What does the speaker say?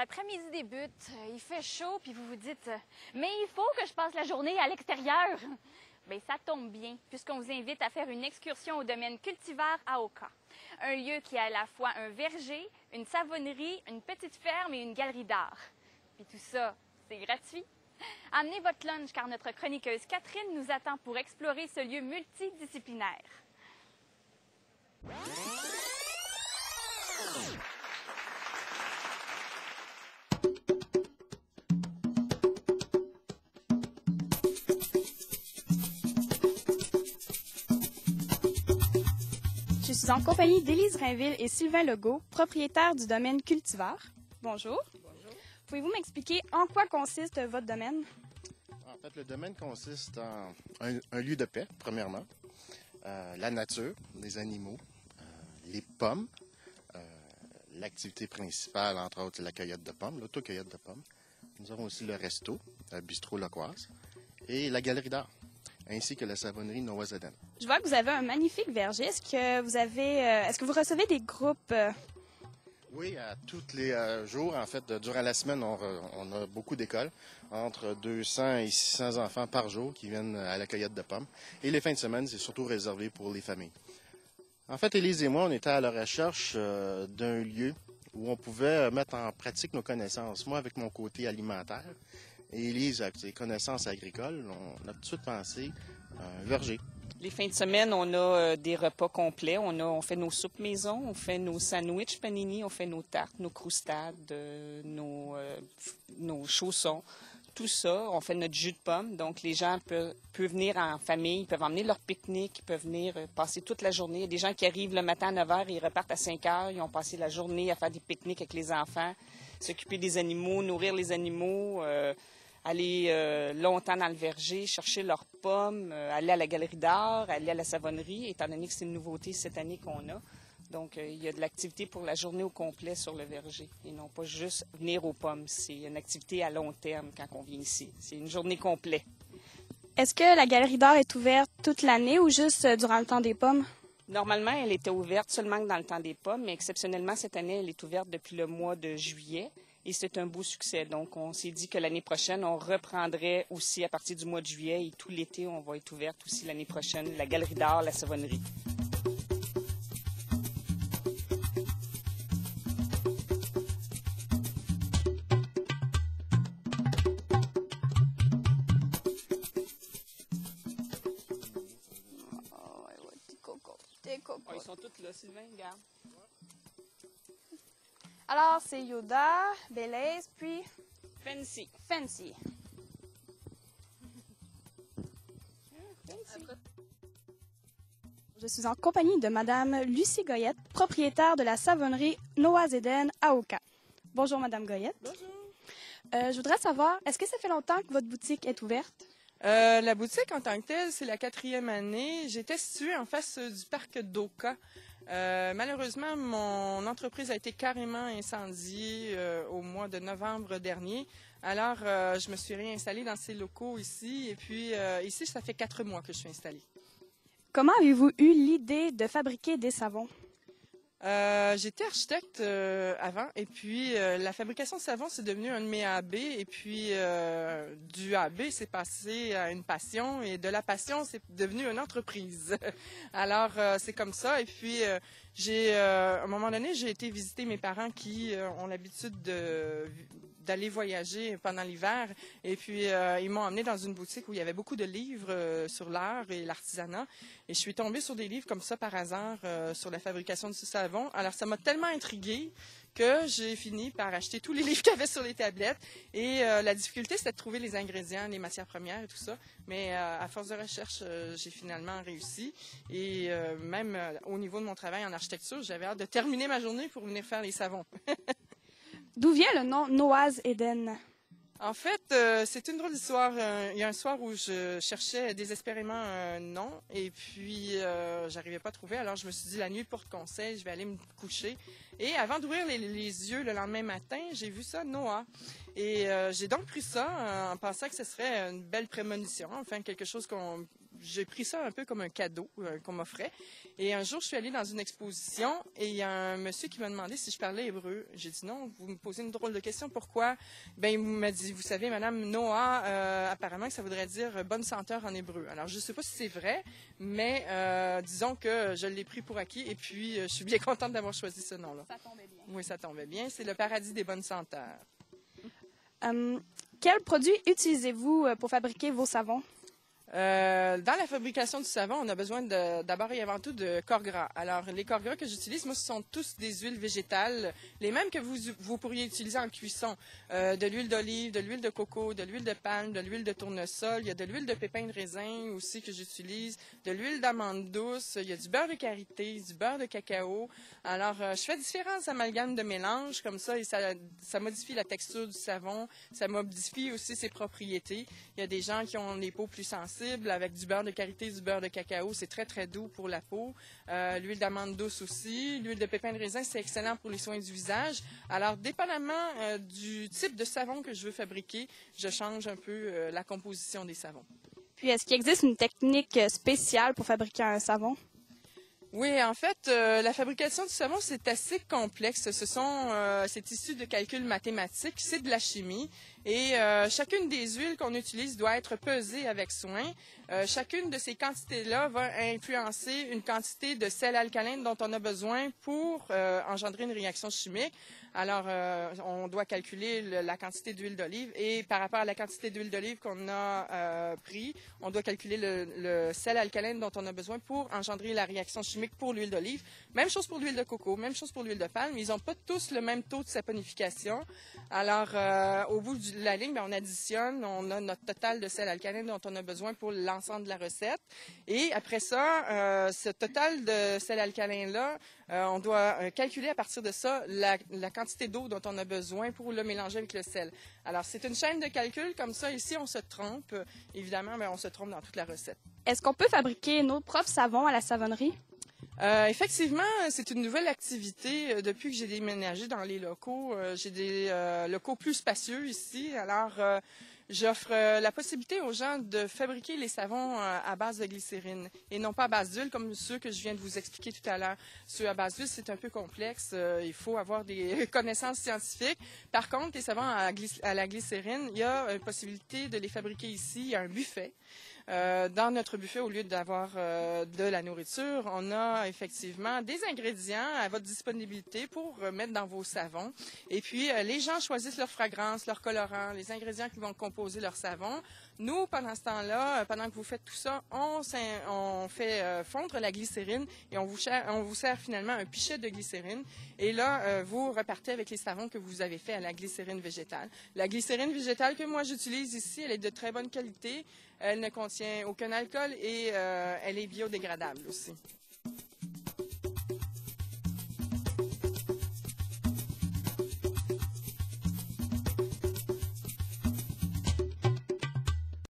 L'après-midi débute, il fait chaud, puis vous vous dites « Mais il faut que je passe la journée à l'extérieur! » Bien, ça tombe bien, puisqu'on vous invite à faire une excursion au domaine cultivar à Oka. Un lieu qui a à la fois un verger, une savonnerie, une petite ferme et une galerie d'art. Puis tout ça, c'est gratuit. Amenez votre lunch, car notre chroniqueuse Catherine nous attend pour explorer ce lieu multidisciplinaire. Je suis en compagnie d'Élise Rainville et Sylvain Legault, propriétaires du domaine Cultivar. Bonjour. Bonjour. Pouvez-vous m'expliquer en quoi consiste votre domaine? En fait, le domaine consiste en un lieu de paix, premièrement, la nature, les animaux, les pommes, l'activité principale, entre autres, c'est la cueillette de pommes, l'auto-cueillette de pommes. Nous avons aussi le resto, le bistrot loquoise, et la galerie d'art, ainsi que la savonnerie Noah-Zeden. Je vois que vous avez un magnifique verger. Est-ce que vous recevez des groupes? Oui, à tous les jours, en fait, durant la semaine, on a beaucoup d'écoles, entre 200 et 600 enfants par jour qui viennent à la cueillette de pommes. Et les fins de semaine, c'est surtout réservé pour les familles. En fait, Élise et moi, on était à la recherche d'un lieu où on pouvait mettre en pratique nos connaissances. Moi, avec mon côté alimentaire, et Élise, avec ses connaissances agricoles, on a tout de suite pensé à un verger. Les fins de semaine, on a des repas complets. On fait nos soupes maison, on fait nos sandwichs panini, on fait nos tartes, nos croustades, nos chaussons. Tout ça, on fait notre jus de pomme. Donc, les gens peuvent venir en famille, ils peuvent emmener leur pique-nique, ils peuvent venir passer toute la journée. Il y a des gens qui arrivent le matin à 9 h et ils repartent à 5 h. Ils ont passé la journée à faire des pique-niques avec les enfants, s'occuper des animaux, nourrir les animaux, aller longtemps dans le verger, chercher leurs pommes, aller à la galerie d'art, aller à la savonnerie, étant donné que c'est une nouveauté cette année qu'on a. Donc, il y a de l'activité pour la journée au complet sur le verger et non pas juste venir aux pommes. C'est une activité à long terme quand on vient ici. C'est une journée complète. Est-ce que la galerie d'art est ouverte toute l'année ou juste durant le temps des pommes? Normalement, elle était ouverte seulement dans le temps des pommes, mais exceptionnellement, cette année, elle est ouverte depuis le mois de juillet. Et c'est un beau succès. Donc, on s'est dit que l'année prochaine, on reprendrait aussi à partir du mois de juillet et tout l'été, on va être ouverte aussi l'année prochaine, la galerie d'art, la savonnerie. Oh, ils sont tous là, Sylvain, regarde. Alors, c'est Yoda, Belaise, puis Fancy. Fancy. Je suis en compagnie de Madame Lucie Goyette, propriétaire de la savonnerie Noah-Zeden à Oka. Bonjour, Madame Goyette. Bonjour. Je voudrais savoir, est-ce que ça fait longtemps que votre boutique est ouverte? La boutique en tant que telle, c'est la 4e année. J'étais située en face du parc d'Oka. Malheureusement, mon entreprise a été carrément incendiée au mois de novembre dernier. Alors, je me suis réinstallée dans ces locaux ici. Et puis, ici, ça fait 4 mois que je suis installée. Comment avez-vous eu l'idée de fabriquer des savons? J'étais architecte avant et puis la fabrication de savon, c'est devenu un de mes AB et puis du AB, c'est passé à une passion et de la passion, c'est devenu une entreprise. Alors, c'est comme ça et puis à un moment donné, j'ai été visiter mes parents qui ont l'habitude d'aller voyager pendant l'hiver. Et puis, ils m'ont emmené dans une boutique où il y avait beaucoup de livres sur l'art et l'artisanat. Et je suis tombée sur des livres comme ça par hasard sur la fabrication de ce savon. Alors, ça m'a tellement intriguée que j'ai fini par acheter tous les livres qu'il y avait sur les tablettes. Et la difficulté, c'était de trouver les ingrédients, les matières premières et tout ça. Mais à force de recherche, j'ai finalement réussi. Et même au niveau de mon travail en architecture, j'avais hâte de terminer ma journée pour venir faire les savons. D'où vient le nom Noah-Zeden? En fait, c'est une drôle d'histoire. Il y a un soir où je cherchais désespérément un nom et puis j'arrivais pas à trouver. Alors je me suis dit la nuit porte conseil, je vais aller me coucher. Et avant d'ouvrir les yeux le lendemain matin, j'ai vu ça Noah. Et j'ai donc pris ça en pensant que ce serait une belle prémonition, enfin quelque chose j'ai pris ça un peu comme un cadeau qu'on m'offrait. Et un jour, je suis allée dans une exposition et il y a un monsieur qui m'a demandé si je parlais hébreu. J'ai dit non, vous me posez une drôle de question. Pourquoi? Ben, il m'a dit, vous savez, Madame Noah, apparemment que ça voudrait dire bonne senteur en hébreu. Alors, je ne sais pas si c'est vrai, mais disons que je l'ai pris pour acquis et puis je suis bien contente d'avoir choisi ce nom-là. Ça tombait bien. Oui, ça tombait bien. C'est le paradis des bonnes senteurs. Quels produits utilisez-vous pour fabriquer vos savons? Dans la fabrication du savon, on a besoin d'abord et avant tout de corps gras. Alors, les corps gras que j'utilise, moi, ce sont tous des huiles végétales, les mêmes que vous pourriez utiliser en cuisson. De l'huile d'olive, de l'huile de coco, de l'huile de palme, de l'huile de tournesol. Il y a de l'huile de pépins de raisin aussi que j'utilise, de l'huile d'amande douce. Il y a du beurre de karité, du beurre de cacao. Alors, je fais différents amalgames de mélange comme ça et ça modifie la texture du savon. Ça modifie aussi ses propriétés. Il y a des gens qui ont les peaux plus sensibles. Avec du beurre de karité, du beurre de cacao, c'est très, très doux pour la peau. L'huile d'amande douce aussi. L'huile de pépins de raisin, c'est excellent pour les soins du visage. Alors, dépendamment du type de savon que je veux fabriquer, je change un peu la composition des savons. Puis, est-ce qu'il existe une technique spéciale pour fabriquer un savon? Oui, en fait, la fabrication du savon, c'est assez complexe. C'est issu de calculs mathématiques, c'est de la chimie. Et chacune des huiles qu'on utilise doit être pesée avec soin. Chacune de ces quantités-là va influencer une quantité de sel alcaline dont on a besoin pour engendrer une réaction chimique. Alors, on doit calculer la quantité d'huile d'olive et par rapport à la quantité d'huile d'olive qu'on a pris, on doit calculer le sel alcaline dont on a besoin pour engendrer la réaction chimique pour l'huile d'olive. Même chose pour l'huile de coco, même chose pour l'huile de palme. Ils n'ont pas tous le même taux de saponification. Alors, au bout de la ligne, on additionne, on a notre total de sel alcaline dont on a besoin pour l'ensemble de la recette. Et après ça, ce total de sel alcalin-là, on doit calculer à partir de ça la quantité d'eau dont on a besoin pour le mélanger avec le sel. Alors, c'est une chaîne de calcul. Comme ça, ici, on se trompe. Évidemment, on se trompe dans toute la recette. Est-ce qu'on peut fabriquer nos propres savons à la savonnerie? Effectivement, c'est une nouvelle activité depuis que j'ai déménagé dans les locaux. J'ai des locaux plus spacieux ici. Alors, j'offre la possibilité aux gens de fabriquer les savons à base de glycérine et non pas à base d'huile comme ceux que je viens de vous expliquer tout à l'heure. Ceux à base d'huile, c'est un peu complexe. Il faut avoir des connaissances scientifiques. Par contre, les savons à la glycérine, il y a une possibilité de les fabriquer ici. Il y a un buffet. Dans notre buffet, au lieu d'avoir de la nourriture, on a effectivement des ingrédients à votre disponibilité pour mettre dans vos savons. Et puis, les gens choisissent leur fragrance, leur colorant, les ingrédients qui vont composer leur savon. Nous, pendant ce temps-là, pendant que vous faites tout ça, on fait fondre la glycérine et on vous sert finalement un pichet de glycérine. Et là, vous repartez avec les savons que vous avez faits à la glycérine végétale. La glycérine végétale que moi j'utilise ici, elle est de très bonne qualité. Elle ne contient aucun alcool et elle est biodégradable aussi.